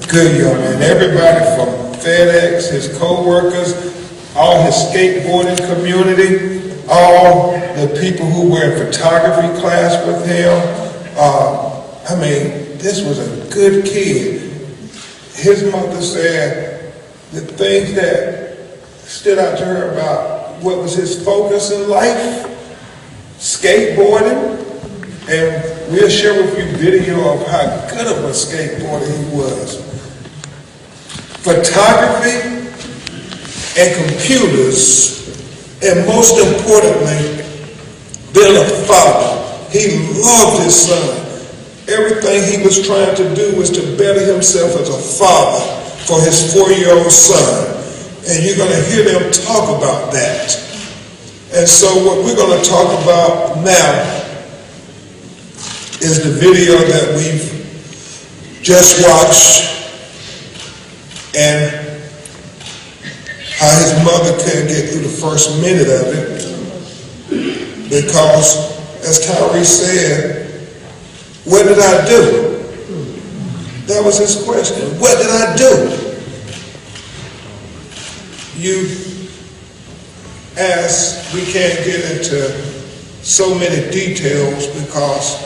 Good young man. Everybody from FedEx, his co-workers, all his skateboarding community, all the people who were in photography class with him. I mean, this was a good kid. His mother said the things that stood out to her about what was his focus in life, skateboarding, and we'll share with you video of how good of a skateboarder he was. Photography and computers, and most importantly, being a father. He loved his son. Everything he was trying to do was to better himself as a father for his 4-year-old son. And you're going to hear them talk about that. And so what we're going to talk about now is the video that we've just watched, and how his mother couldn't get through the first minute of it because, as Tyre said, what did I do? That was his question. What did I do? You ask, we can't get into so many details because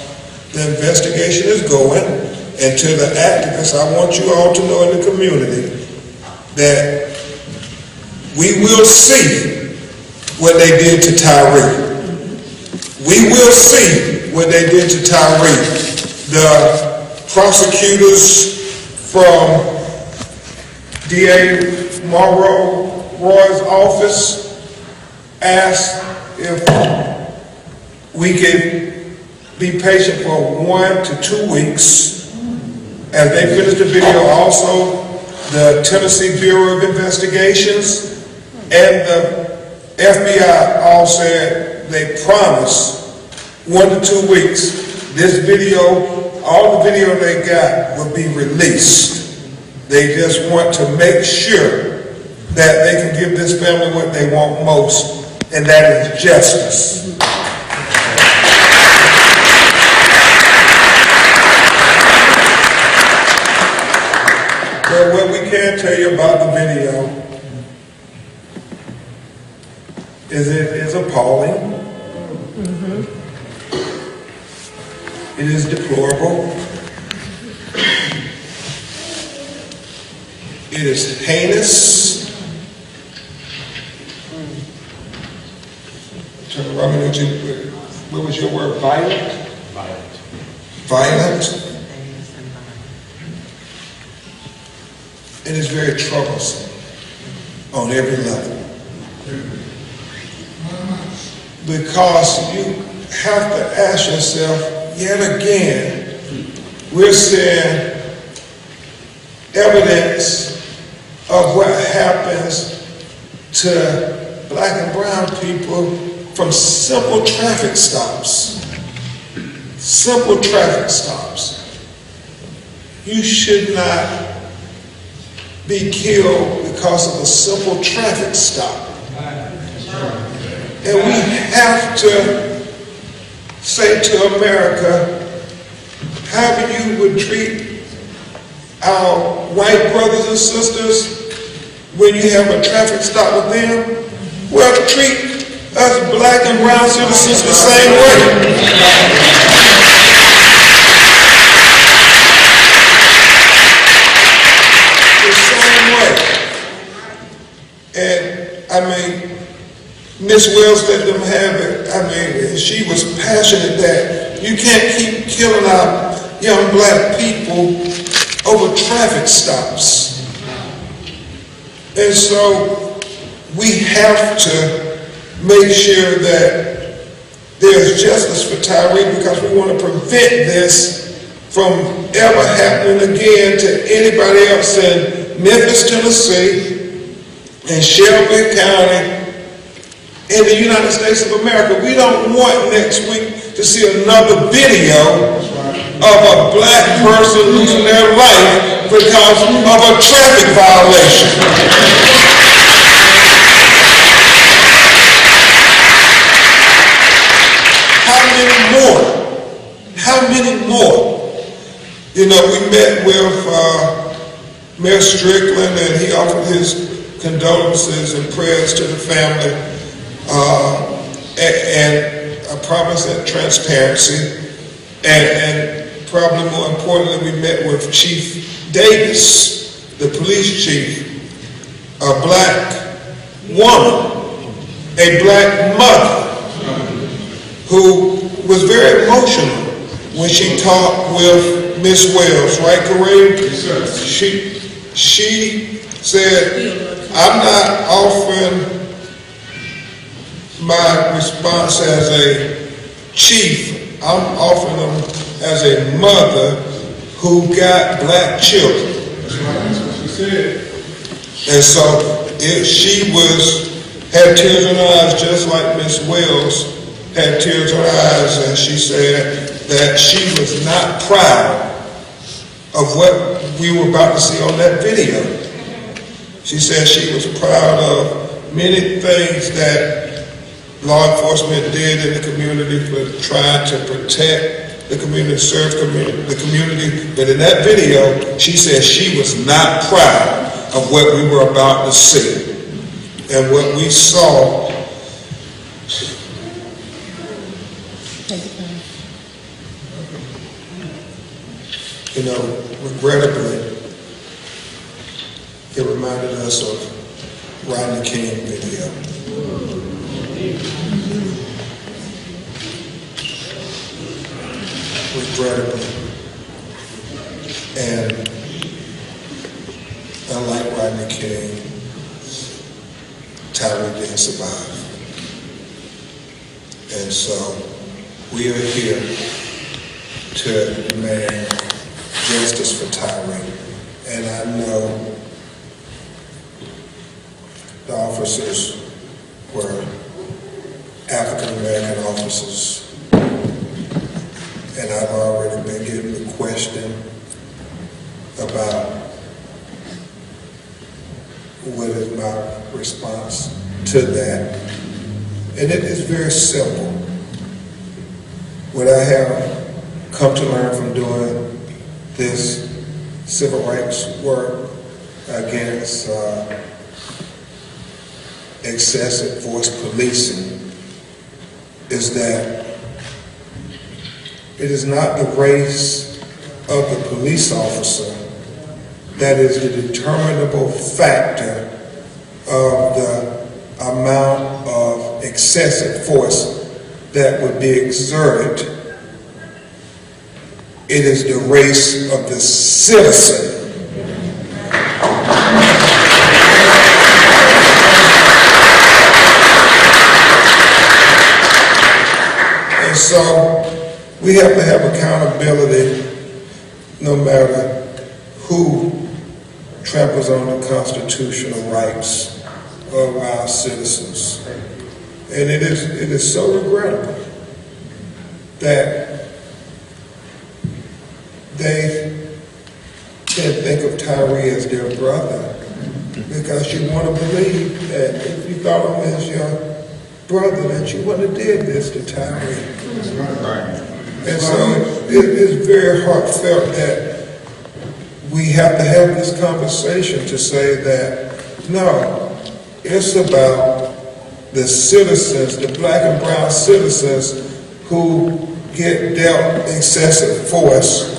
the investigation is going, and to the activists, I want you all to know in the community that we will see what they did to Tyre. We will see what they did to Tyre. The prosecutors from DA Roy's office asked if we could be patient for 1 to 2 weeks. As they finished the video, also the Tennessee Bureau of Investigations and the FBI all said they promised 1 to 2 weeks. This video, all the video they got will be released. They just want to make sure that they can give this family what they want most, and that is justice. But what we can tell you about the video is it is appalling. It is deplorable. It is heinous. What was your word? Violent? Violent. It is very troublesome on every level. Because you have to ask yourself, yet again, we're seeing evidence of what happens to black and brown people from simple traffic stops. Simple traffic stops. You should not be killed because of a simple traffic stop. And we have to say to America, however you would treat our white brothers and sisters when you have a traffic stop with them, well, treat us black and brown citizens the same way. The same way. And I mean, Miss Wells let them have it. I mean, she was passionate that you can't keep killing our young black people over traffic stops. And so we have to make sure that there's justice for Tyre, because we want to prevent this from ever happening again to anybody else in Memphis, Tennessee, and Shelby County, in the United States of America. We don't want next week to see another video of a black person losing their life because of a traffic violation. How many more? You know, we met with Mayor Strickland, and he offered his condolences and prayers to the family, and a promise of transparency. And probably more importantly, we met with Chief Davis, the police chief, a black woman, a black mother, who was very emotional when she talked with Miss Wells, right, Kareem? Yes, sir. She said, I'm not offering my response as a chief. I'm offering them as a mother who got black children. That's right. That's what she said. And so she had tears in her eyes, just like Miss Wells had tears in her eyes, and she said that she was not proud of what we were about to see on that video. She said she was proud of many things that law enforcement did in the community for trying to protect the community, serve the community. But in that video, she said she was not proud of what we were about to see. And what we saw, you know, regrettably, it reminded us of Rodney King video. Regrettably. And unlike Rodney King, Tyre didn't survive. And so we are here to demand justice for Tyre. And I know the officers were African American officers. And I've already been given the question about what is my response to that. And it is very simple. What I have come to learn from doing this civil rights work against excessive force policing is that it is not the race of the police officer that is the determinable factor of the amount of excessive force that would be exerted. It is the race of the citizen. And so we have to have accountability no matter who tramples on the constitutional rights of our citizens. And it is so regrettable that they can't think of Tyre as their brother, because you want to believe that if you thought of him as your brother, that you wouldn't have did this to Tyre. And so it is very heartfelt that we have to have this conversation to say that, no, it's about the citizens, the black and brown citizens who get dealt excessive force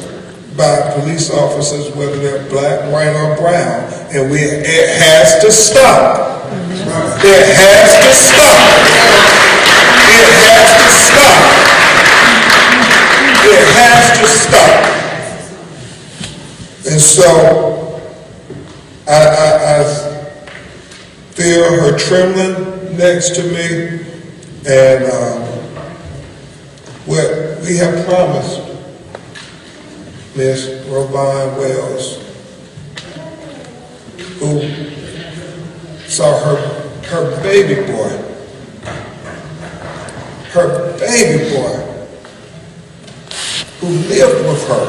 by police officers, whether they're black, white, or brown. And it has to stop. It has to stop. It has to stop. It has to stop. And so I feel her trembling next to me, and what we have promised Miss Robin Wells, who saw her baby boy, who lived with her,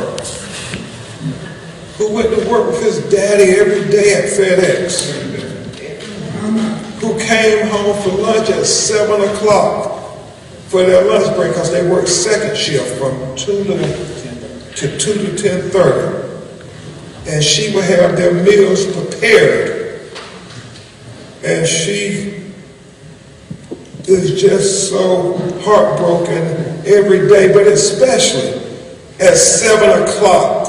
who went to work with his daddy every day at FedEx, who came home for lunch at 7 o'clock for their lunch break, because they worked second shift from 2 to 10:30. and she would have their meals prepared. And she is just so heartbroken every day, but especially at 7 o'clock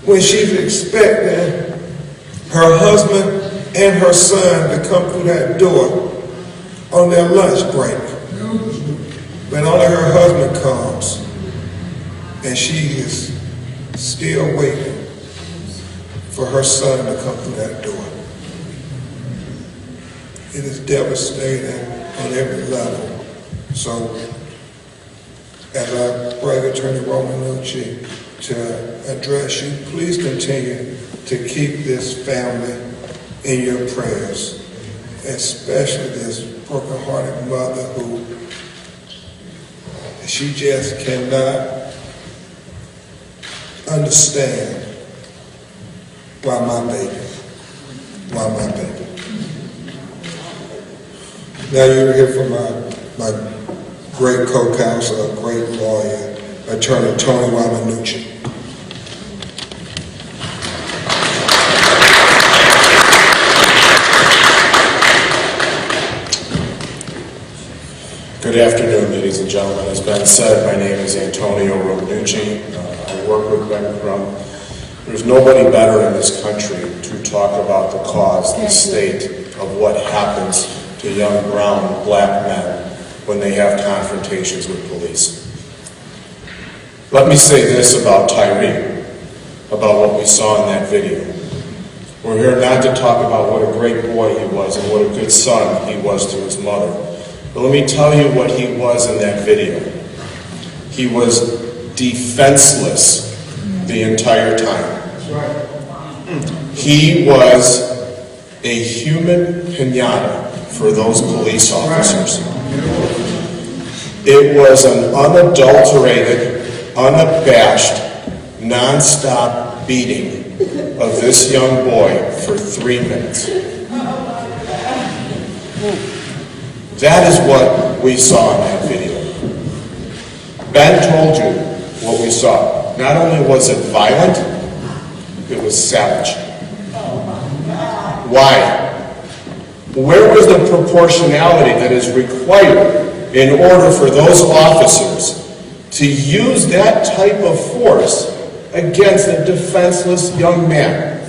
when she's expecting her husband and her son to come through that door on their lunch break. But only her husband comes, and she is still waiting for her son to come through that door. It is devastating on every level. So, as I bring Attorney Romanucci to address you, please continue to keep this family in your prayers, especially this broken-hearted mother who she just cannot understand why my baby. Now you're here for my great co-counsel, great lawyer, Attorney Tony Romanucci. Good afternoon, ladies and gentlemen. As Ben said, my name is Antonio Romanucci. I work with Ben Crum. There's nobody better in this country to talk about the cause, the state of what happens to young brown black men when they have confrontations with police. Let me say this about Tyre, about what we saw in that video. We're here not to talk about what a great boy he was and what a good son he was to his mother. But let me tell you what he was in that video. He was defenseless the entire time. He was a human pinata for those police officers. It was an unadulterated, unabashed, non-stop beating of this young boy for 3 minutes. That is what we saw in that video. Ben told you what we saw. Not only was it violent, it was savage. Why? Where was the proportionality that is required in order for those officers to use that type of force against a defenseless young man?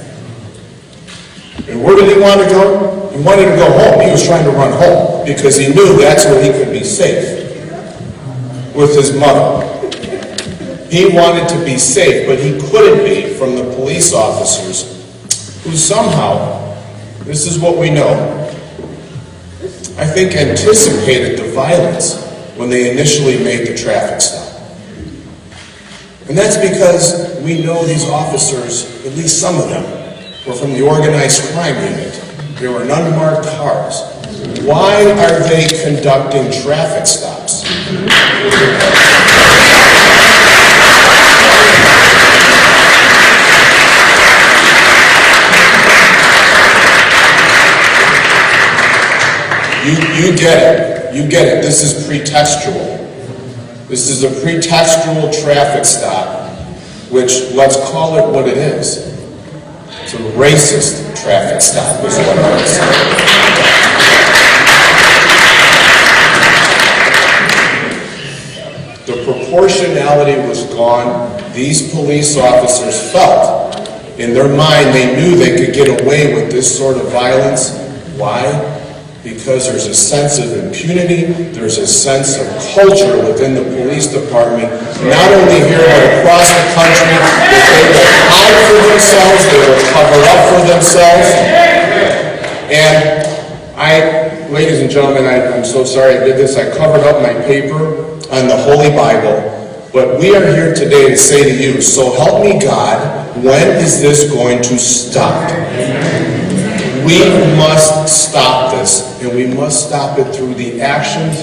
And where did he want to go? He wanted to go home. He was trying to run home because he knew that's where he could be safe with his mother. He wanted to be safe, but he couldn't be from the police officers who somehow, this is what we know, I think anticipated the violence when they initially made the traffic stop. And that's because we know these officers, at least some of them, were from the organized crime unit. They were in unmarked cars. Why are they conducting traffic stops? You get it. You get it. This is pretextual. This is a pretextual traffic stop, which, let's call it what it is. It's a racist traffic stop is what it is. The proportionality was gone. These police officers felt, in their mind, they knew they could get away with this sort of violence. Why? Because there's a sense of impunity, there's a sense of culture within the police department, not only here but across the country, that they will hide for themselves, they will cover up for themselves. And ladies and gentlemen, I'm so sorry I did this. I covered up my paper on the Holy Bible, but we are here today to say to you, so help me God, when is this going to stop? We must stop this, and we must stop it through the actions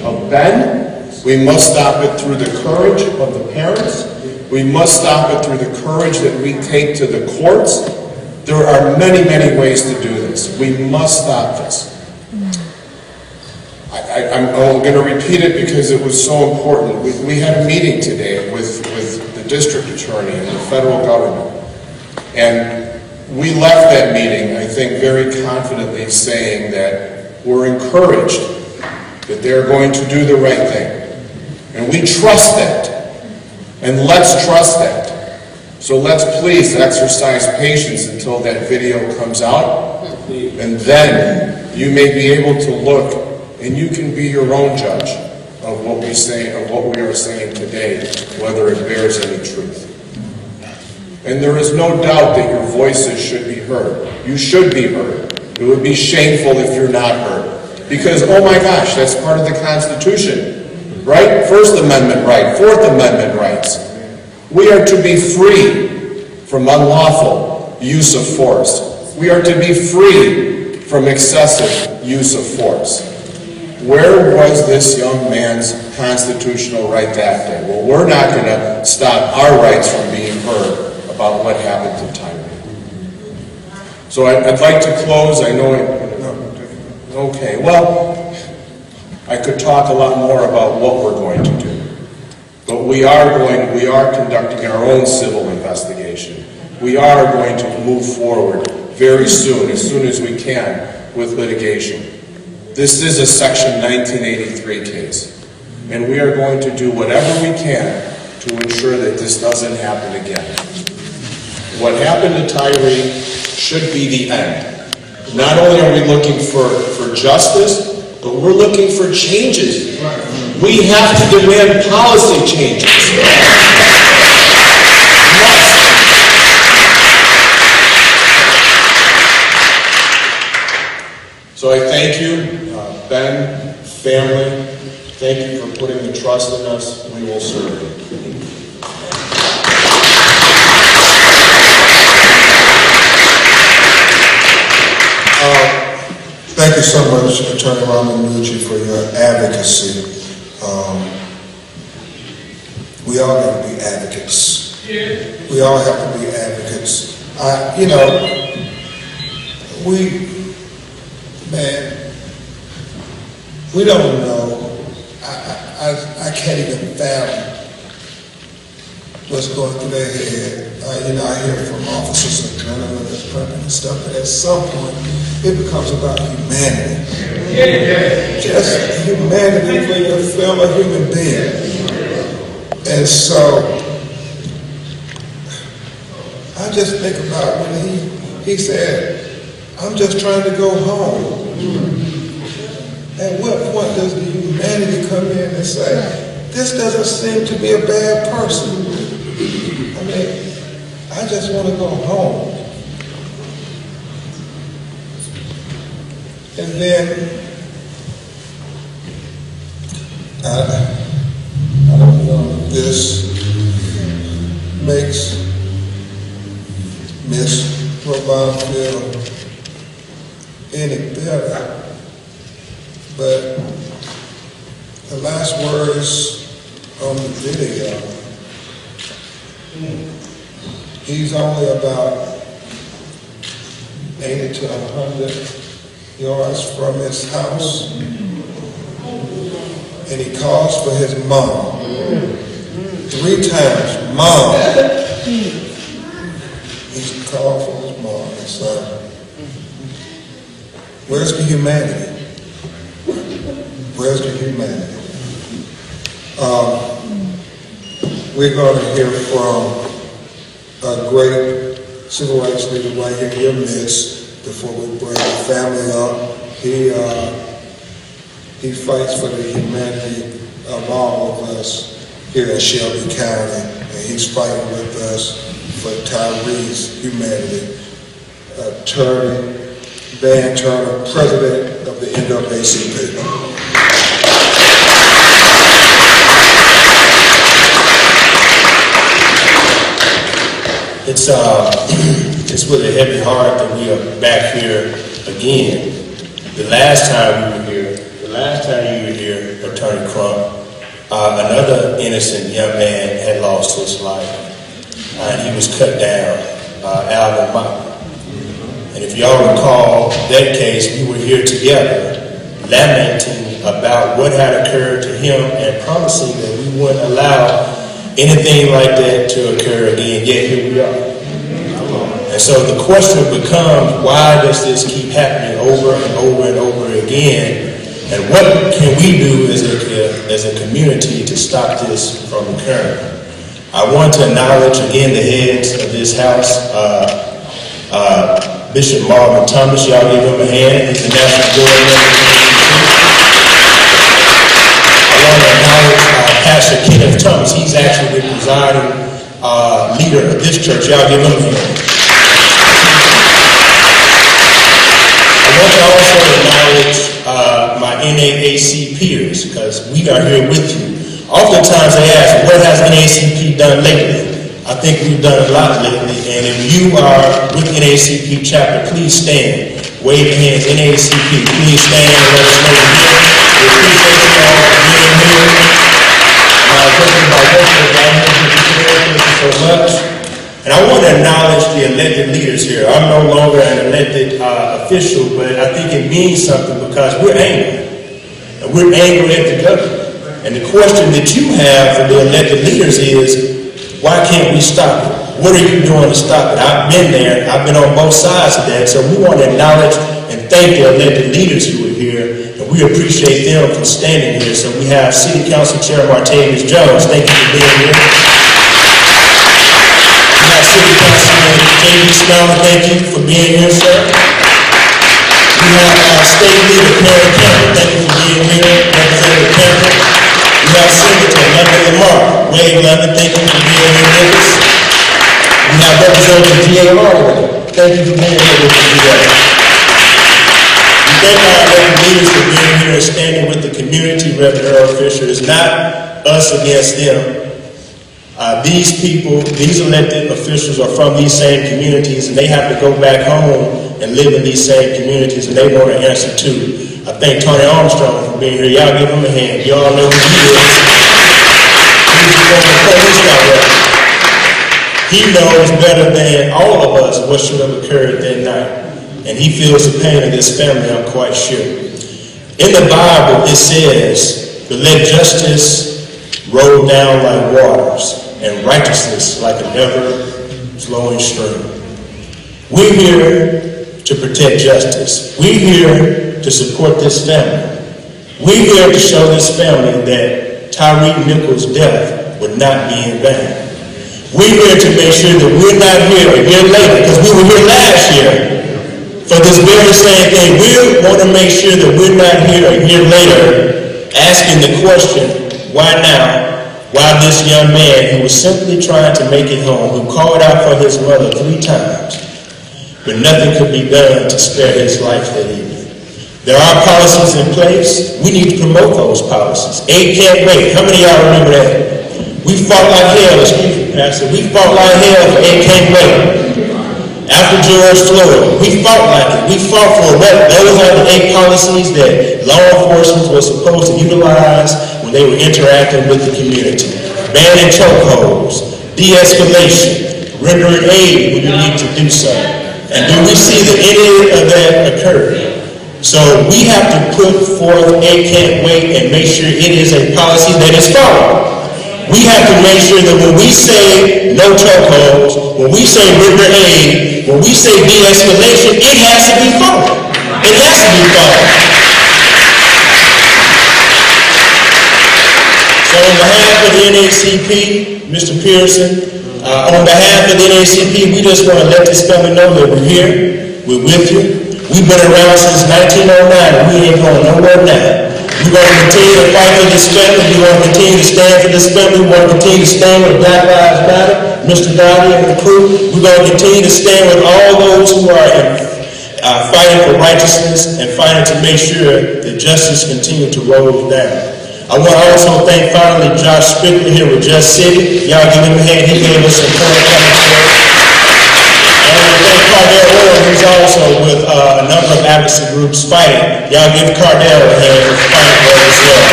of Ben. We must stop it through the courage of the parents. We must stop it through the courage that we take to the courts. There are many, many ways to do this. We must stop this. I'm going to repeat it because it was so important. We had a meeting today with the district attorney and the federal government. And we left that meeting, I think, very confidently saying that we're encouraged that they're going to do the right thing. And we trust that. And let's trust that. So let's please exercise patience until that video comes out. And then you may be able to look and you can be your own judge of what we say, of what we are saying today, whether it bears any truth. And there is no doubt that your voices should be heard. You should be heard. It would be shameful if you're not heard. Because, oh my gosh, that's part of the Constitution, right? First Amendment right, Fourth Amendment rights. We are to be free from unlawful use of force. We are to be free from excessive use of force. Where was this young man's constitutional right that day? Well, we're not going to stop our rights from being heard about what happened to Tyre. So I'd like to close. I know okay, well, I could talk a lot more about what we're going to do. But we are conducting our own civil investigation. We are going to move forward very soon as we can, with litigation. This is a Section 1983 case, and we are going to do whatever we can to ensure that this doesn't happen again. What happened to Tyre should be the end. Not only are we looking for justice, but we're looking for changes. We have to demand policy changes. So I thank you, Ben, family. Thank you for putting the trust in us. We will serve you. Thank you so much, Attorney Ramanuji, for your advocacy. We all got to be advocates. We all have to be advocates. We don't know. I can't even fathom what's going through their head. I hear from officers and gentlemen and stuff, but at some point, it becomes about humanity. Just humanity for your fellow human being. And so, I just think about when he said, I'm just trying to go home. At what point does the humanity come in and say, this doesn't seem to be a bad person? I mean, I just want to go home. And then, I don't know if this makes Miss Robin feel any better, but the last words on the video, he's only about 80 to 100 yards from his house, and he calls for his mom 3 times. Mom. He's called for his mom and son. Where's the humanity? Where's the humanity? We're going to hear from a great civil rights leader right here in your midst before we bring the family up. He fights for the humanity of all of us here in Shelby County, and he's fighting with us for Tyre's humanity. Attorney Van Turner, President of the NAACP. It's with a heavy heart that we are back here again. The last time you were here, Attorney Crump, another innocent young man had lost his life, and he was cut down, Alvin Mountain. And if y'all recall that case, we were here together, lamenting about what had occurred to him and promising that we wouldn't allow anything like that to occur again. Yet here we are. And so the question becomes, why does this keep happening over and over and over again? And what can we do as a community to stop this from occurring? I want to acknowledge again the heads of this house, Bishop Marvin Thomas. Y'all give him a hand. He's the National Board Member. I want to acknowledge Pastor Kenneth Thomas. He's actually the presiding leader of this church. Y'all give him a hand. I want to also acknowledge my NAAC peers, because we are here with you. Oftentimes they ask, what has NAACP done lately? I think we've done a lot lately, and if you are with NAACP chapter, please stand. Wave your hands, NAACP, please stand and let us know you're here. We appreciate you all being here. Thank you so much. And I want to acknowledge the elected leaders here. I'm no longer an elected official, but I think it means something because we're angry. And we're angry at the government. And the question that you have for the elected leaders is, why can't we stop it? What are you doing to stop it? I've been there. I've been on both sides of that. So we want to acknowledge and thank the elected leaders who are here. And we appreciate them for standing here. So we have City Council Chair Martavius Jones. Thank you for being here. We have City Councilman J.B. Snow. Thank you for being here, sir. We have our State Leader, Perry Campbell. Thank you for being here, Representative Campbell. We have Senator London Lamar. Wade London, thank you for being here with us. We have Representative G.A. Harwood. Thank you for being here with us today. We thank our elected leaders for being here and standing with the community. Reverend Earl Fisher. It's not us against them. These people, these elected officials are from these same communities, and they have to go back home and live in these same communities, and they want to answer too. I thank Tony Armstrong for being here. Y'all give him a hand. Y'all know who he is. He's the former police director. He knows better than all of us what should have occurred that night. And he feels the pain of this family, I'm quite sure. In the Bible, it says, to let justice roll down like waters, and righteousness like an ever-flowing stream. We're here to protect justice. We're here to support this family. We're here to show this family that Tyre Nichols' death would not be in vain. We're here to make sure that we're not here a year later, because we were here last year for this very same thing. We want to make sure that we're not here a year later asking the question, why now? Why this young man who was simply trying to make it home, who called out for his mother 3 times, but nothing could be done to spare his life that evening. There are policies in place. We need to promote those policies. 8 can't wait. How many of y'all remember that? We fought like hell, excuse me, Pastor. We fought like hell for 8 can't wait. After George Floyd, we fought like it. We fought for what? Those are the 8 policies that law enforcement was supposed to utilize when they were interacting with the community. Banning chokeholds, de-escalation, rendering aid when you need to do so. And do we see that any of that occurred? So we have to put forth 8 can't wait and make sure it is a policy that is followed. We have to make sure that when we say no chokeholds, when we say render aid, when we say de-escalation, it has to be followed. It has to be followed. So on behalf of the NAACP, Mr. Pearson, on behalf of the NAACP, we just want to let this family know that we're here, we're with you. We've been around since 1909 and we ain't going nowhere now. We're going to continue to fight for this family. We're going to continue to stand for this family. We're going to continue to stand with Black Lives Matter, Mr. Dowdy and the crew. We're going to continue to stand with all those who are fighting for righteousness and fighting to make sure that justice continues to roll down. I want to also thank finally Josh Strickler here with Just City. Y'all give him a hand. He gave us some current commentary. And I want to thank Cardell Oral, who's also with a number of advocacy groups fighting. Y'all give Cardell a hand for fighting for us as well.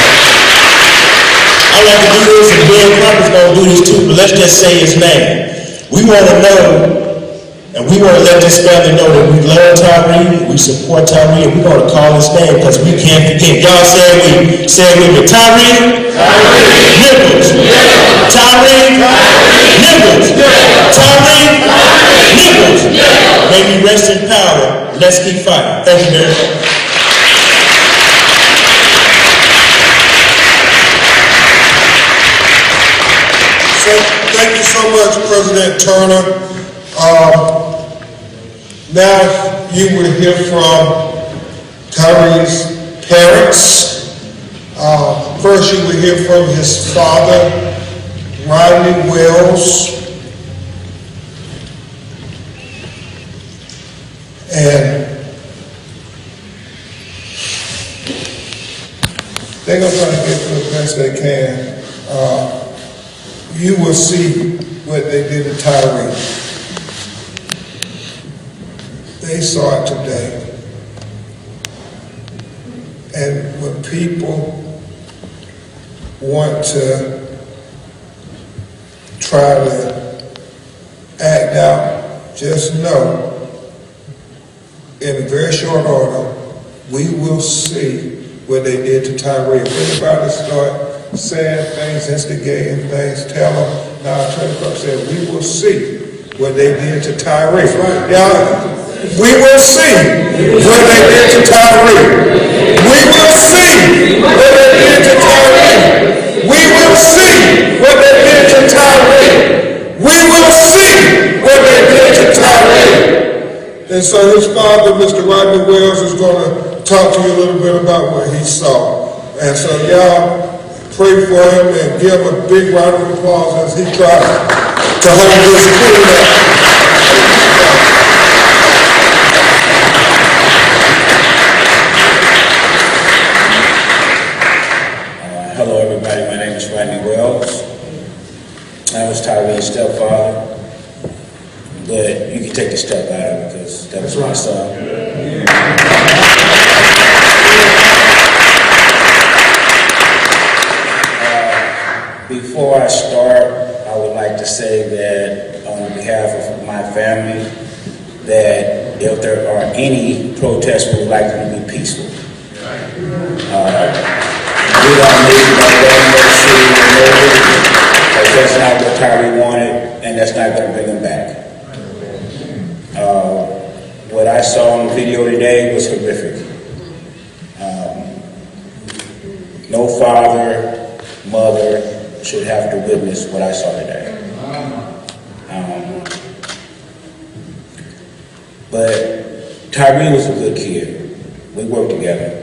I'd like to do this, and Ben Crumpet's going to do this too, but let's just say his name. We want to know, and we want to let this family know that we love Tyre, we support Tyre, and we're going to call his name because we can't forget. Y'all say it with me. Say it with me. Tyre Nichols. Tyre Nichols. Tyre Nichols. Nichols. May he rest in power. Let's keep fighting. Thank you very much. So, thank you so much, President Turner. Now you will hear from Tyre's parents. First you will hear from his father, Rodney Wells. And they're going to try to get to the best they can. You will see what they did to Tyre. They saw it today. And when people want to try to act out, just know, in a very short order, we will see what they did to Tyre. If anybody start saying things, instigating things, tell them. Now, Attorney Clark said, we will see what they did to Tyre. Y'all, we will see what they did to Tyre. We will see what they did to Tyre. We will see what they did to Tyre. We will see what they did to Tyre. And so his father, Mr. Rodney Wells, is going to talk to you a little bit about what he saw. And so y'all pray for him and give him a big round of applause as he tries to hold this school up. Hello everybody, my name is Rodney Wells. I was Tyre's stepfather, but you can take the step out of it because that was my son. Before I start, I would like to say that on behalf of my family, that if there are any protests, we would like them to be peaceful. We don't need no democracy, because that's not what Tyre wanted, and that's not going to bring him back. What I saw on the video today was horrific. No father, mother should have to witness what I saw today. But Tyre was a good kid. We worked together.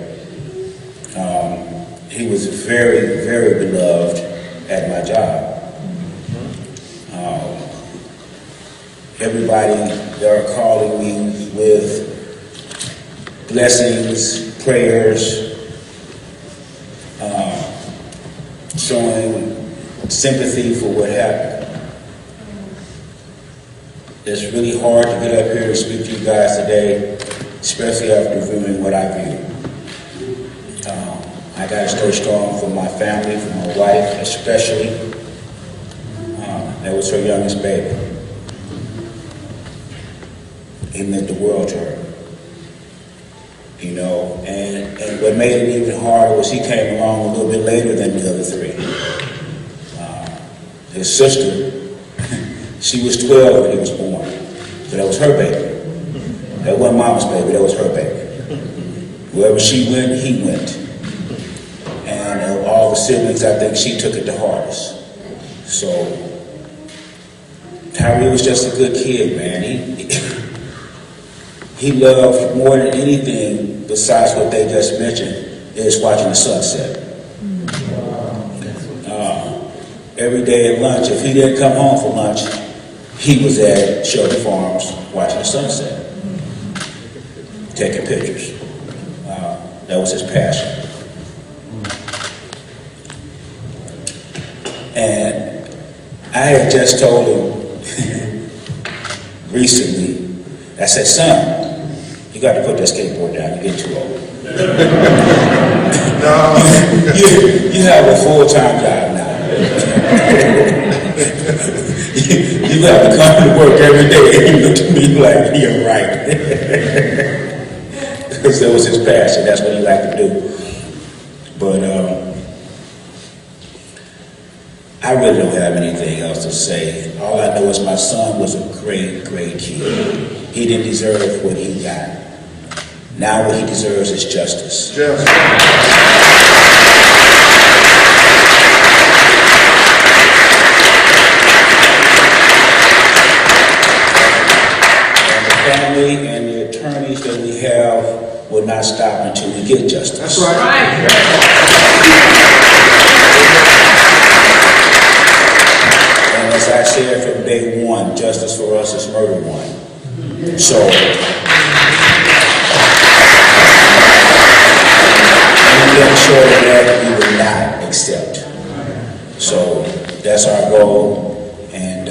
He was very, very beloved at my job. Everybody, they're calling me with blessings, prayers, showing sympathy for what happened. It's really hard to get up here and speak to you guys today, especially after viewing what I viewed. I got to stay strong for my family, for my wife especially. That was her youngest baby. He meant the world to her. You know, and what made it even harder was he came along a little bit later than the other three. His sister, she was 12 when he was born. So that was her baby. That wasn't mama's baby, that was her baby. Wherever she went, he went. And of all the siblings, I think she took it the hardest. So, Tyre was just a good kid, man. He loved more than anything besides what they just mentioned is watching the sunset. Every day at lunch, if he didn't come home for lunch, he was at Shelby Farms watching the sunset, taking pictures. That was his passion. And I had just told him recently, I said, son, you got to put that skateboard down, you're getting too old. you have a full-time job now. you have to come to work every day. And he looked at me like, you're right. Because that was his passion, that's what he liked to do. But I really don't have anything else to say. All I know is my son was a great, great kid. He didn't deserve what he got. Now what he deserves is justice. Family and the attorneys that we have will not stop until we get justice. That's right. And as I said from day one, justice for us is murder one. So, anything short of that, we will not accept. So, that's our goal, and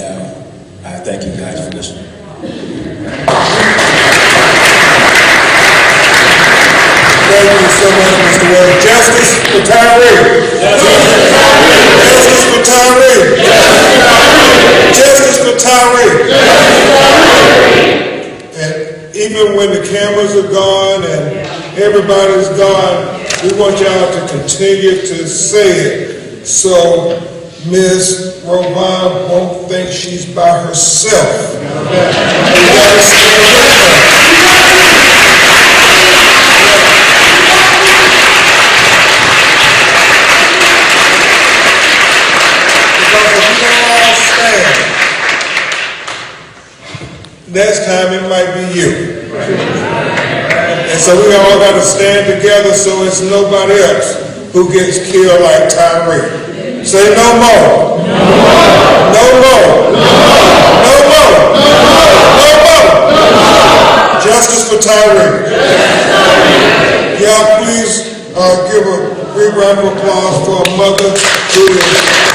I thank you guys for listening. Thank you so much, Mr. Wade. Justice for Tyre. Justice for Tyre. Justice for Tyre. And even when the cameras are gone and everybody's gone, we want y'all to continue to say it so Ms. Rovan won't think she's by herself. You gotta stand with her. Next time it might be you. And so we all got to stand together so it's nobody else who gets killed like Tyre. Say no more. No more. No more. No more. No more. Justice for Tyre. Y'all please give a big round of applause for a mother who is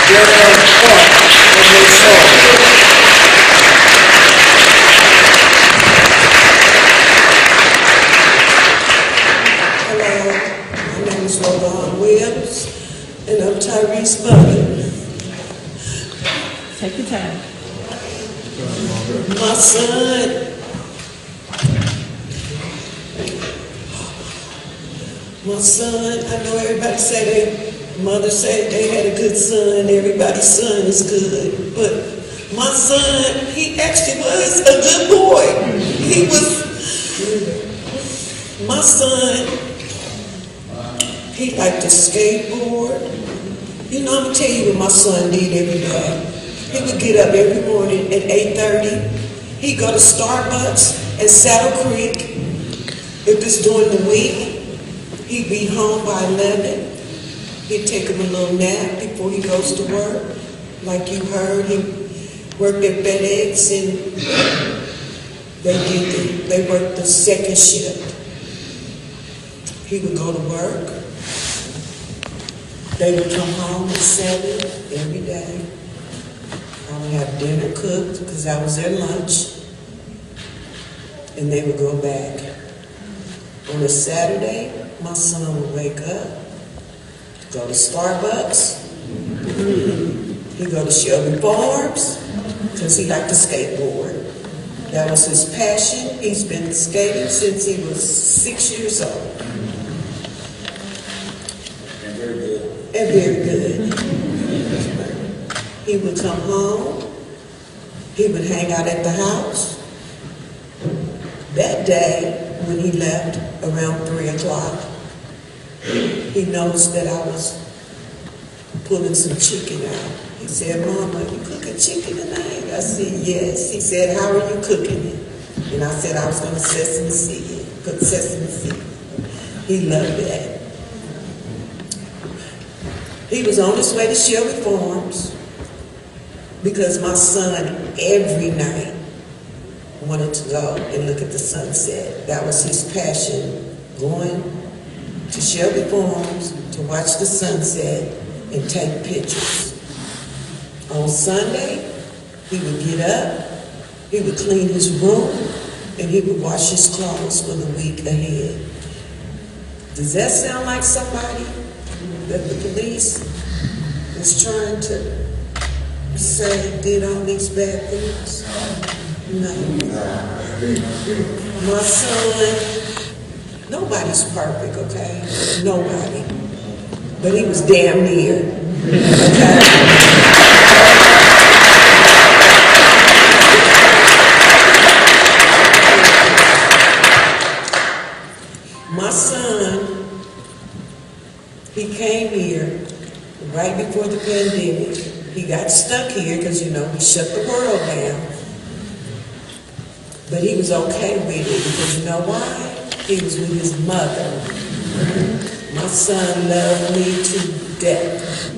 very on point of her son. And I'm Tyrese's mother. Take your time. My son, I know everybody say their mother said they had a good son, everybody's son is good, but my son, he actually was a good boy. My son, he liked to skateboard. You know, I'm going to tell you what my son did every day. He would get up every morning at 8:30. He'd go to Starbucks at Saddle Creek. If it's during the week, he'd be home by 11. He'd take him a little nap before he goes to work. Like you heard, he worked at FedEx and they worked the second shift. He would go to work. They would come home at 7 every day. I would have dinner cooked because I was their lunch. And they would go back. On a Saturday, my son would wake up, go to Starbucks. He'd go to Shelby Farms because he liked to skateboard. That was his passion. He's been skating since he was 6 years old. And very good. He would come home. He would hang out at the house. That day, when he left around 3 o'clock, he noticed that I was pulling some chicken out. He said, "Mama, you cooking chicken tonight?" I said, "Yes." He said, "How are you cooking it?" And I said I was going to sesame seed it, put sesame seed. He loved that. He was on his way to Shelby Farms because my son every night wanted to go and look at the sunset. That was his passion, going to Shelby Farms to watch the sunset and take pictures. On Sunday, he would get up, he would clean his room, and he would wash his clothes for the week ahead. Does that sound like somebody that the police is trying to say did all these bad things? No. My son, nobody's perfect, okay? Nobody. But he was damn near. Okay? My son, he came here right before the pandemic. He got stuck here because, you know, we shut the world down. But he was okay with it because you know why? He was with his mother. My son loved me to death.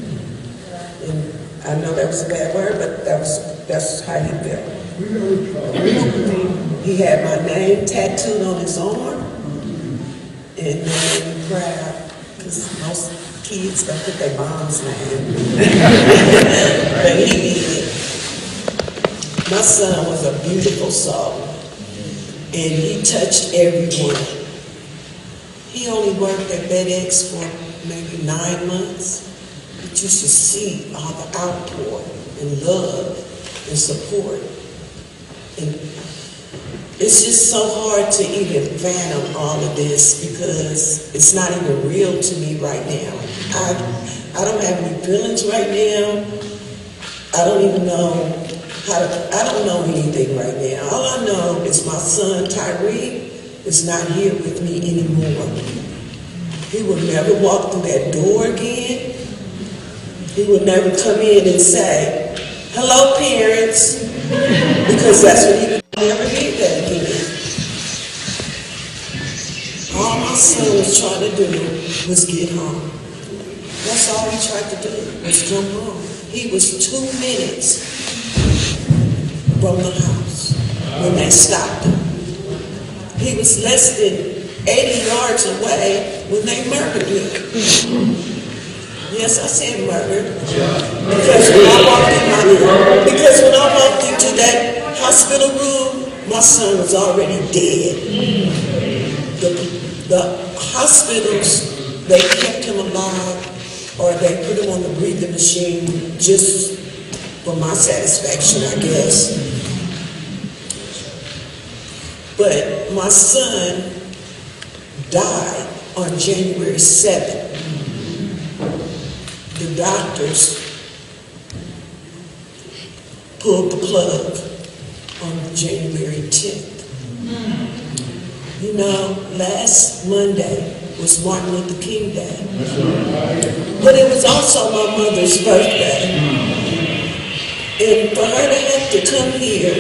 And I know that was a bad word, but that's how he felt. He had my name tattooed on his arm, and made me proud, because most kids don't put their mom's name. But he did. My son was a beautiful soul, and he touched everyone. He only worked at FedEx for maybe 9 months, but you should see all the outpour and love and support. And it's just so hard to even fathom all of this because it's not even real to me right now. I don't have any feelings right now. I don't even know I don't know anything right now. All I know is my son Tyre is not here with me anymore. He will never walk through that door again. He will never come in and say, "Hello, parents," because that's what he would never hear that again. All my son was trying to do was get home. That's all he tried to do, was come home. He was 2 minutes from the house when they stopped him. He was less than 80 yards away when they murdered him. Yes, I said murdered. Because when I walked into that hospital room, my son was already dead. The hospitals, they kept him alive, or they put him on the breathing machine just for my satisfaction, I guess. But my son died on January 7th. The doctors pulled the plug on January 10th. You know, last Monday was Martin Luther King Day. But it was also my mother's birthday. And for her to have to come here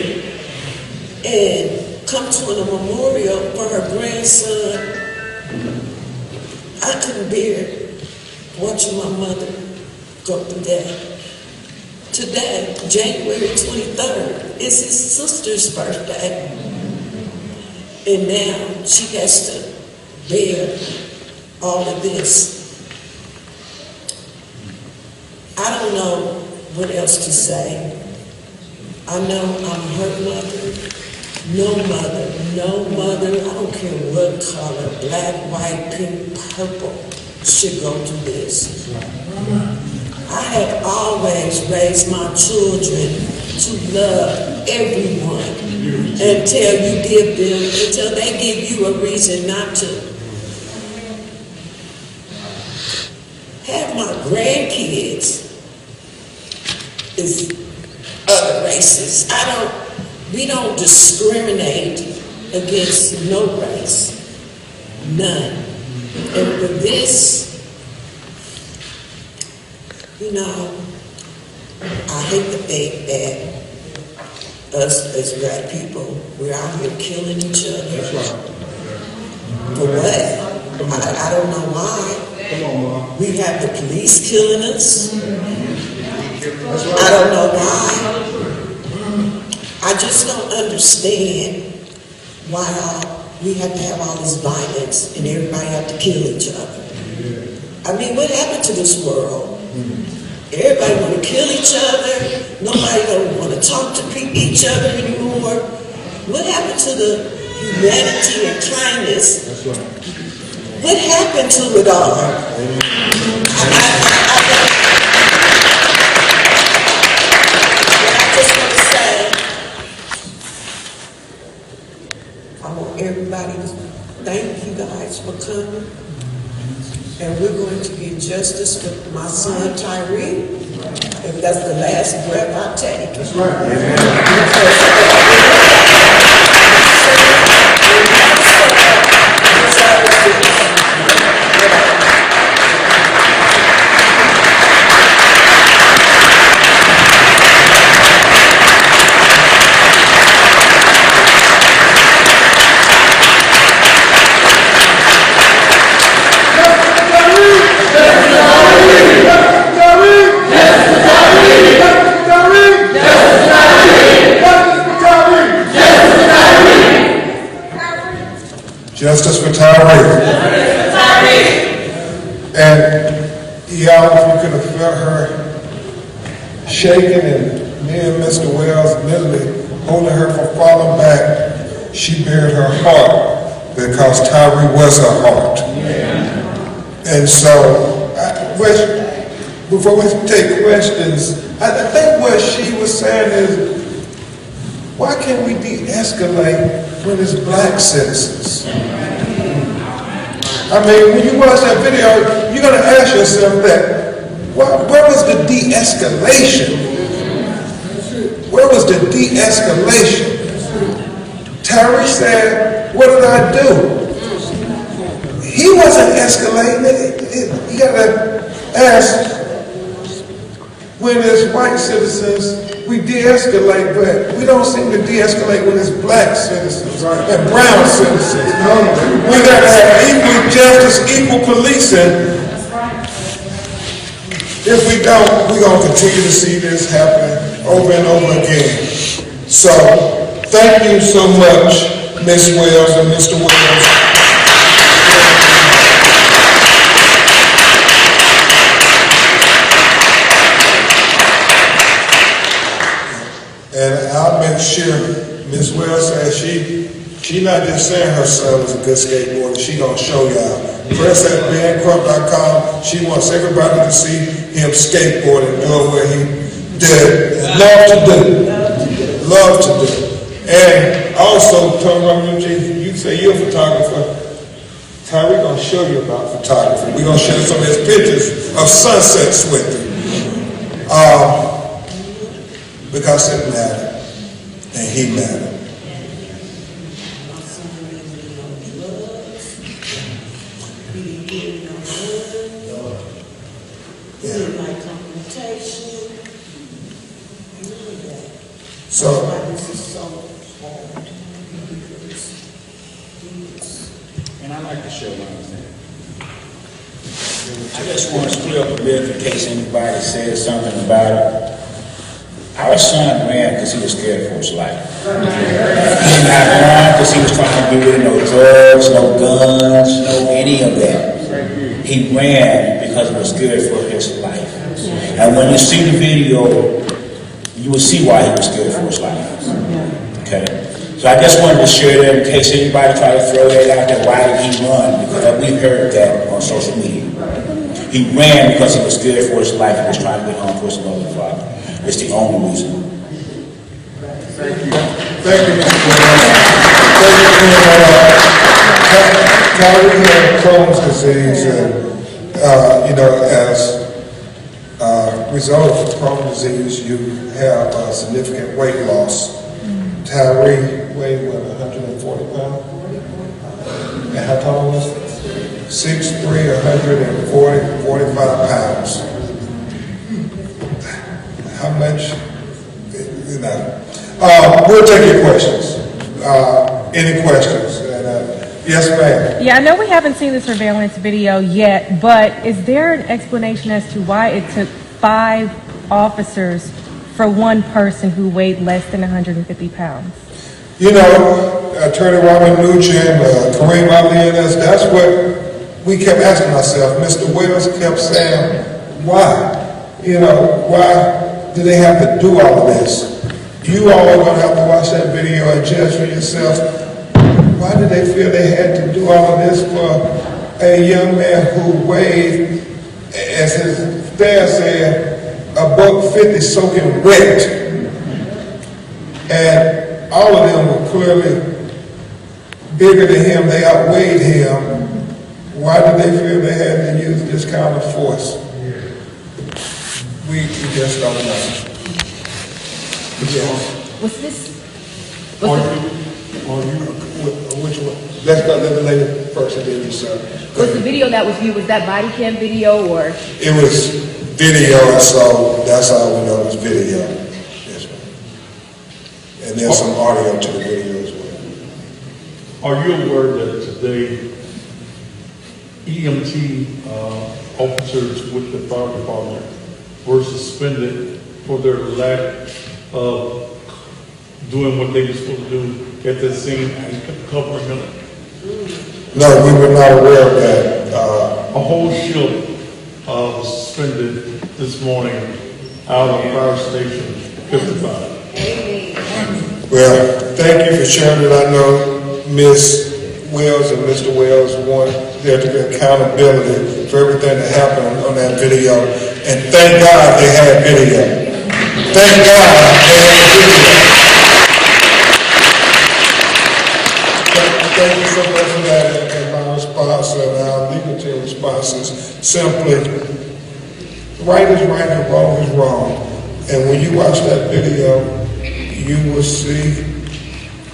and come to a memorial for her grandson, I couldn't bear watching my mother go through that. Today, January 23rd, is his sister's birthday. And now she has to bear all of this. I don't know what else to say. I know I'm her mother. No mother, I don't care what color, black, white, pink, purple, should go through this. I have always raised my children to love everyone until you give them, until they give you a reason not to. Have my grandkids is other races. We don't discriminate against no race, none. And for this, you know, I hate the fact that us as black people, we're out here killing each other. That's right. For what? I don't know why. Come on, Mom. We have the police killing us. That's right. I don't know why. I just don't understand why we have to have all this violence and everybody have to kill each other. I mean, what happened to this world? Everybody want to kill each other. Nobody don't want to talk to each other anymore. What happened to the humanity and kindness? That's right. What happened to it all? I just want to say, I want everybody to thank you guys for coming. And we're going to get justice for my son Tyre, if that's the last breath I take. That's right. Because Justice for Tyre. And y'all, if you could have felt her shaking, and me and Mr. Wells literally holding her from falling back, she bared her heart because Tyre was her heart. And so, before we take questions, I think what she was saying is, why can't we de-escalate when it's black citizens? I mean, when you watch that video, you're going to ask yourself that, where was the de-escalation? Where was the de-escalation? Tyre said, what did I do? He wasn't escalating it. You got to ask, when it's white citizens, we de-escalate, but we don't seem to de-escalate when it's black citizens and brown citizens. We got to have equal justice, equal policing. If we don't, we're going to continue to see this happen over and over again. So, thank you so much, Ms. Wells and Mr. Wells. And I'll make sure Ms. Wells says she not just saying her son was a good skateboarder, she gonna show y'all. Press at BenCrump.com. She wants everybody to see him skateboard and do it where he did. Love to do. And also, Tony, you say you're a photographer. Tyre gonna show you about photography. We're gonna show you some of his pictures of sunsets with him. Because it mattered, and he mattered. So, and I like to share one thing. I just want to clear up a bit in case anybody says something about it. Our son ran because he was scared for his life. He did not run because he was trying to be with no drugs, no guns, no any of that. He ran because he was scared for his life. And when you see the video, you will see why he was scared for his life. Okay? So I just wanted to share that in case anybody try to throw that out there, why did he run? Because we've heard that on social media. He ran because he was scared for his life and was trying to get home to his mother and father. It's the only reason. Thank you. Thank you, Mr. Tyre had Crohn's disease, and as a result of Crohn's disease, you have significant weight loss. Tyre weighed 140 pounds. And how tall was it? 6'3", 145 pounds. How much? We'll take your questions. Any questions? Yes, ma'am. Yeah, I know we haven't seen the surveillance video yet, but is there an explanation as to why it took 5 officers for one person who weighed less than 150 pounds? Attorney Robert Nugent, Kareem Ali, and us, that's what we kept asking ourselves. Mr. Wells kept saying, why? Why do they have to do all of this? You all are going to have to watch that video and judge for yourself. Why did they feel they had to do all of this for a young man who weighed, as his dad said, $150 soaking wet? And all of them were clearly bigger than him. They outweighed him. Why did they feel they had to use this kind of force? We just don't know. Was this? Which one? Let's go to the lady first and then you, sir. Was the video that was viewed, was that body cam video or? It was video, so that's all we know, it was video. Yes, ma'am. And there's some audio to the video as well. Are you aware that today EMT officers with the fire department were suspended for their lack of doing what they were supposed to do at the scene and covering up No, we were not aware of that. A whole ship was suspended this morning out of Fire Station 55. Well, thank you for sharing it. I know Ms. Wells and Mr. Wells want there to be accountability for everything that happened on that video. And thank God they had video. Thank God they had video. Thank you so much for that. And my response and our legal team response is simply, right is right and wrong is wrong. And when you watch that video, you will see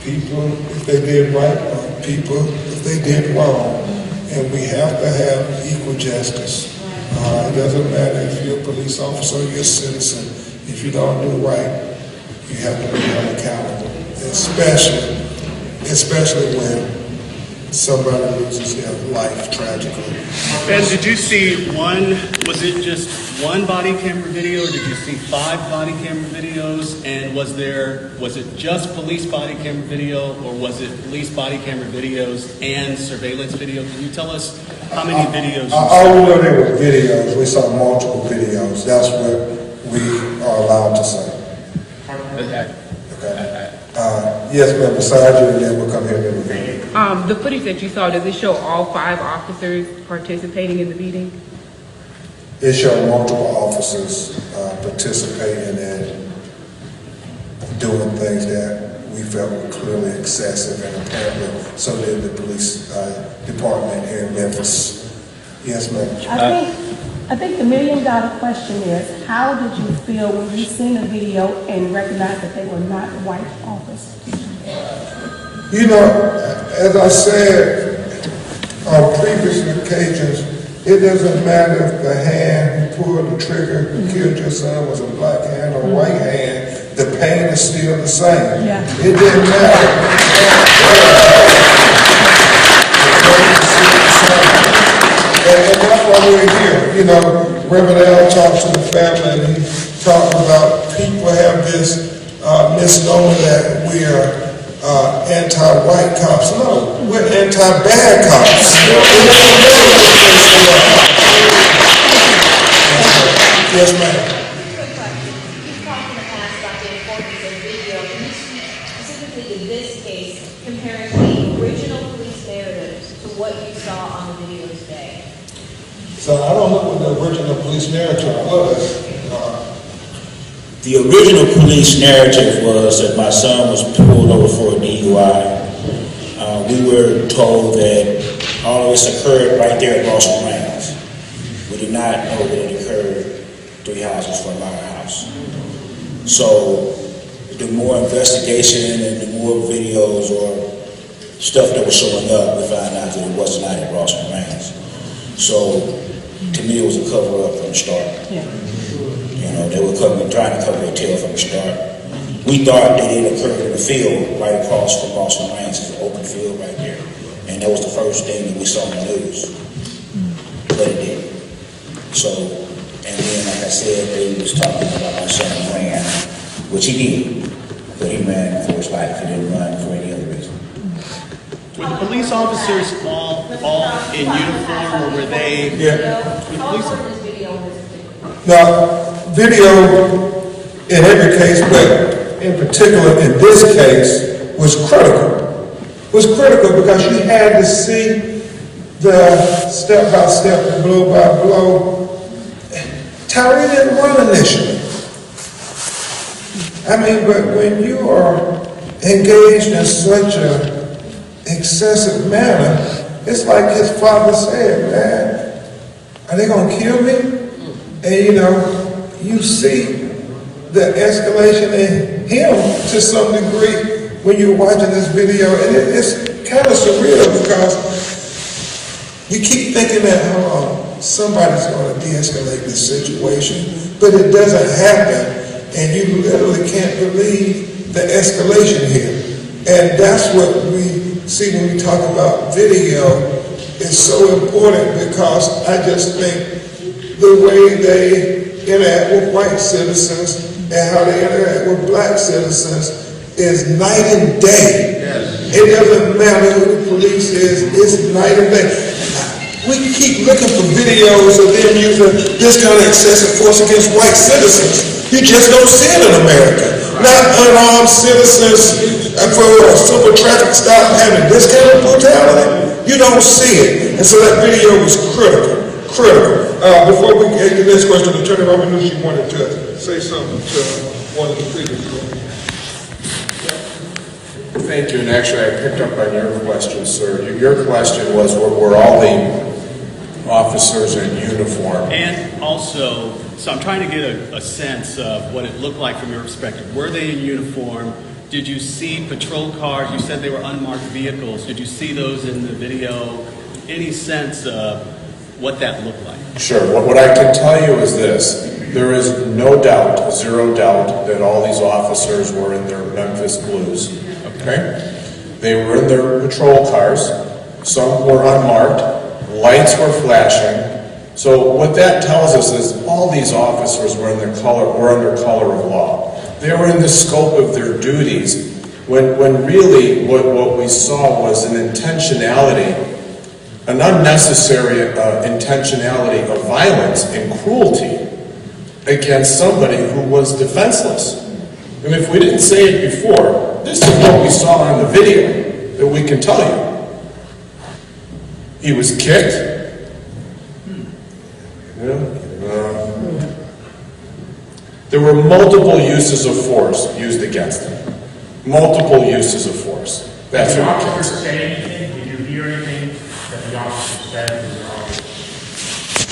people if they did right, or people if they did wrong. And we have to have equal justice. It doesn't matter if you're a police officer or you're a citizen. If you don't do right, you have to be held accountable. Especially when somebody loses their life tragically. Ben, did you see was it just one body camera video, or did you see 5 body camera videos? And was it just police body camera video, or was it police body camera videos and surveillance video? Can you tell us how many videos you saw? All we know there were videos. We saw multiple videos. That's what we are allowed to say. Okay. Yes, ma'am, beside you, and then we'll come here and review. The footage that you saw, does it show all 5 officers participating in the beating? It showed multiple officers participating and doing things that we felt were clearly excessive, and apparently so did the police department here in Memphis. Yes, ma'am. I think the $1 million question is, how did you feel when you seen the video and recognized that they were not white officers? You know, as I said on previous occasions, it doesn't matter if the hand who pulled the trigger who killed your son was a black hand or a white hand, the pain is still the same. Yeah. It didn't matter. And that's why we're here. You know, Reverend L talked to the family, and he talked about people have this misnomer that we are anti-white cops. No, we're anti-bad cops. Yes, ma'am. You've talked in the past about the importance of video. Can you speak specifically to this case, comparing the original police narrative to what you saw on the video today? So I don't know what the original police narrative was. The original police narrative was that my son was pulled over for a DUI. We were told that all of this occurred right there at Boston Ranch. We did not know that it occurred 3 houses from our house. So the more investigation and the more videos or stuff that was showing up, we found out that it was not at Boston Ranch. So to me, it was a cover-up from the start. Yeah. You know, they were trying to cover their tail from the start. We thought that it occurred in the field right across from Boston Ranch. It's an open field right there. And that was the first thing that we saw on the news. But it didn't. So, and then, like I said, they was talking about my son ran, which he did. But he ran for his life. He didn't run for any other reason. Were the police officers all in uniform, or were they? Yeah. How important is video in this particular? Now, video in every case, but in particular in this case, was critical. Was critical because you had to see the step-by-step, blow-by-blow. Tyre didn't run initially. I mean, but when you are engaged in such a excessive manner, it's like his father said, man, are they going to kill me? And you know, you see the escalation in him to some degree when you're watching this video, and it's kind of surreal because you keep thinking that, somebody's going to de-escalate this situation, but it doesn't happen, and you literally can't believe the escalation here. And that's what we see when we talk about video. It's so important because I just think the way they interact with white citizens and how they interact with black citizens is night and day. Yes. It doesn't matter who the police is, it's night and day. We keep looking for videos of them using this kind of excessive force against white citizens. You just don't see it in America. Not unarmed citizens for a simple traffic stop having this kind of brutality. You don't see it. And so that video was critical. Before we get to the next question, Attorney Robert knew she wanted to say something to one of the previous ones. Thank you, and actually I picked up on your question, sir. Your question was, were all the officers in uniform? And also, so I'm trying to get a sense of what it looked like from your perspective. Were they in uniform? Did you see patrol cars? You said they were unmarked vehicles. Did you see those in the video? Any sense of what that looked like? Sure. What I can tell you is this. There is no doubt, zero doubt, that all these officers were in their Memphis blues. Okay? They were in their patrol cars. Some were unmarked. Lights were flashing. So what that tells us is all these officers were under color of law. They were in the scope of their duties when really what we saw was an intentionality, an unnecessary intentionality of violence and cruelty against somebody who was defenseless. And if we didn't say it before, this is what we saw on the video that we can tell you. He was kicked. There were multiple uses of force used against him. Multiple uses of force. That's Did the what we can officers say. say anything? Did you hear anything that the officers said?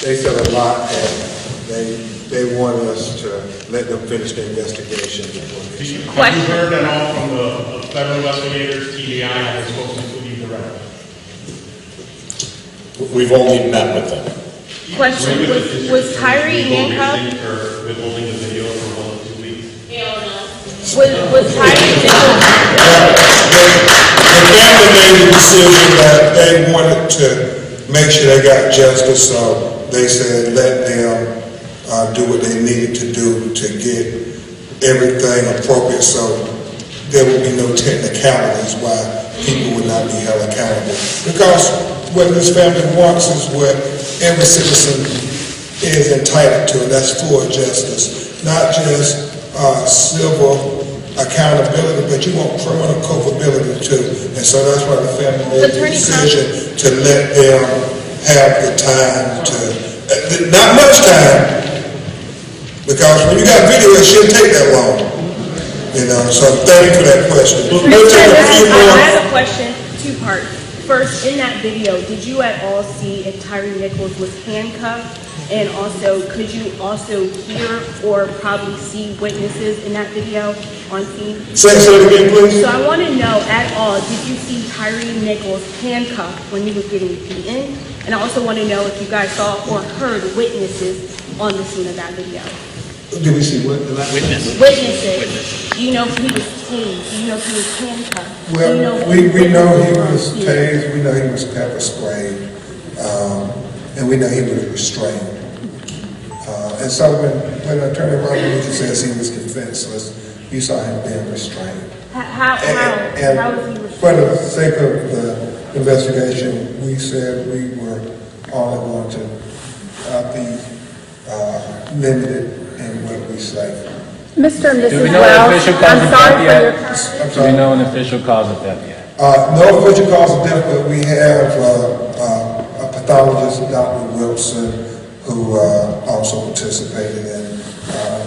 They said a lot, and they want us to let them finish the investigation before they say. Have you heard at all from the federal investigators, TBI, that they're supposed to leave the record? We've only met with them. Question, was Tyre handcuffed? For withholding the video for 1 or 2 weeks? Was Tyre Nichols? The family made the decision that they wanted to make sure they got justice, so they said let them do what they needed to do to get everything appropriate, so there would be no technicalities why people would not be held accountable. Because what this family wants is what every citizen is entitled to, and that's full justice, not just civil accountability, but you want criminal culpability too. And so that's why the family made the decision to let them have the time to, not much time, because when you got video, it shouldn't take that long. You know, so thank you for that question. I have a question, two parts. First, in that video, did you at all see if Tyre Nichols was handcuffed? And also, could you also hear or probably see witnesses in that video on scene? Say it again, please. So I want to know, at all, did you see Tyre Nichols handcuffed when he was getting beaten? And I also want to know if you guys saw or heard witnesses on the scene of that video. Did we see what? Witnesses. Do you know if he was tased? Do you know if he was handcuffed? Well, we know he was tased, we know he was pepper sprayed, and we know he was restrained. And so when Attorney Robert Nichols says he was defenseless, you saw him being restrained. How was he restrained? For the sake of the investigation, we said we were only going to be limited in what we say. Mr. and Do we Mrs. know an Wells, official cause I'm of sorry death for yet? your... I'm Do sorry. we know an official cause of death yet? No official cause of death, but we have a pathologist, Dr. Wilson, who also participated in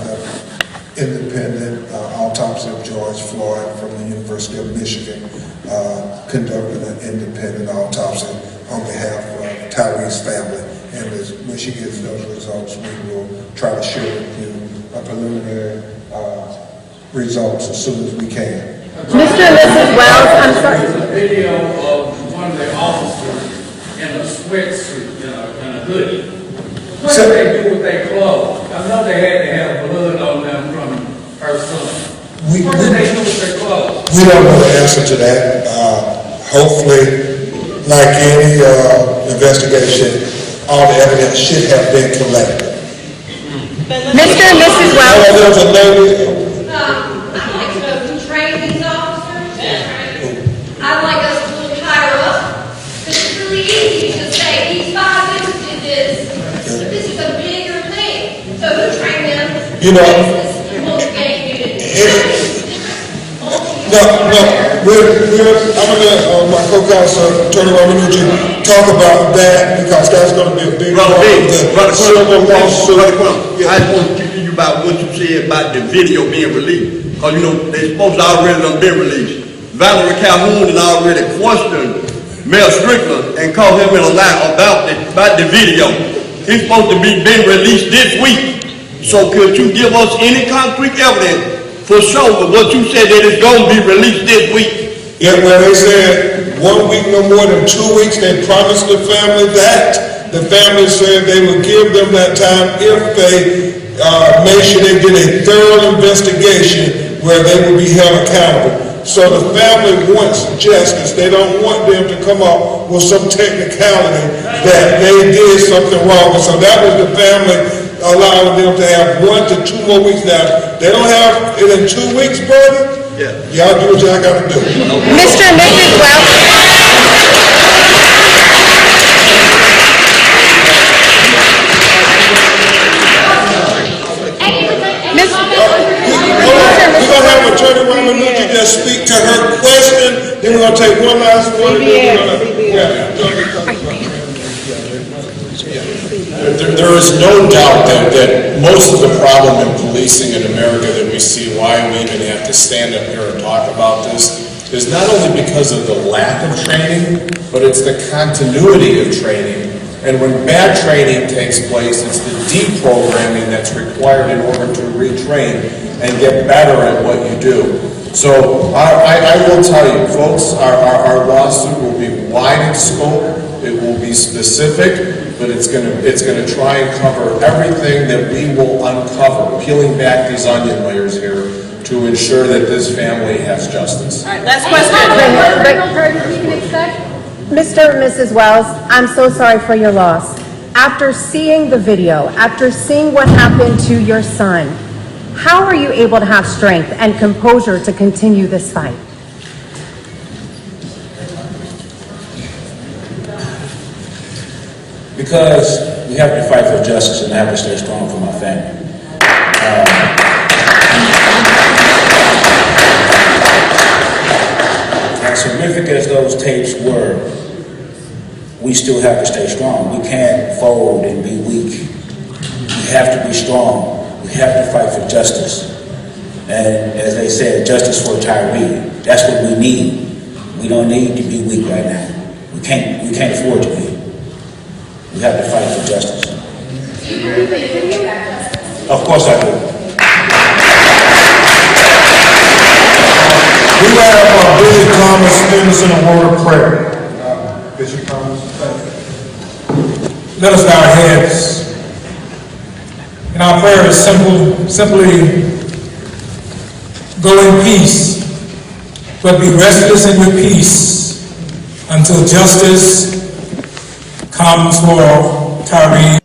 the independent autopsy of George Floyd from the University of Michigan, conducting an independent autopsy on behalf of Tyre's family. And when she gets those results, we will try to share with you preliminary results as soon as we can. Mr. and Mrs. Wells, I'm sorry. There's a video of one of the officers in a sweatsuit, in a hoodie. What did they do with their clothes? I know they had to have blood on them from her son. What did they do with their clothes? We don't know the answer to that. Hopefully, like any investigation, all the evidence should have been collected. Mr. and Mrs. Wells. There was a lady. Who trained these officers? I You know, I'm gonna my co-counsel Attorney Ramanucci talk about that because that's gonna be a big part of the civil lawsuit. I just want to speak to you about what you said about the video being released. Because you know, they supposed to already done been released. Valerie Calhoun had already questioned Mayor Strickland and called him in a lie about the video. He's supposed to be being released this week. So could you give us any concrete evidence for sure of what you said that it's going to be released this week? Yeah, well, they said 1 week, no more than 2 weeks. They promised the family that. The family said they would give them that time if they made sure they did a thorough investigation where they would be held accountable. So the family wants justice. They don't want them to come up with some technicality that they did something wrong. So that was the family allowing them to have 1 to 2 more weeks. Now, they don't have it in 2 weeks, brother. Yeah. Y'all do what y'all gotta do. Mr. and Mrs. Wells. We're gonna have Attorney Ramanucci just speak to her question, then we're gonna take one last one. There is no doubt that most of the problem in policing in America that we see, why we even have to stand up here and talk about this, is not only because of the lack of training, but it's the continuity of training. And when bad training takes place, it's the deprogramming that's required in order to retrain and get better at what you do. So I will tell you, folks, our lawsuit will be wide in scope. It will be specific, but it's gonna try and cover everything that we will uncover, peeling back these onion layers here to ensure that this family has justice. All right, last question. Mr. and Mrs. Wells, I'm so sorry for your loss. After seeing the video, after seeing what happened to your son, how are you able to have strength and composure to continue this fight? Because we have to fight for justice and have to stay strong for my family. As horrific as those tapes were, we still have to stay strong. We can't fold and be weak. We have to be strong. We have to fight for justice. And as they said, justice for Tyre. That's what we need. We don't need to be weak right now. We can't afford to be. We have to fight for justice. Of course I do. We have Bishop Thomas spend us in a word of prayer. Bishop Thomas, thank you. Let us bow our heads. And our prayer is simply go in peace, but be restless in your peace until justice comes for Tyre.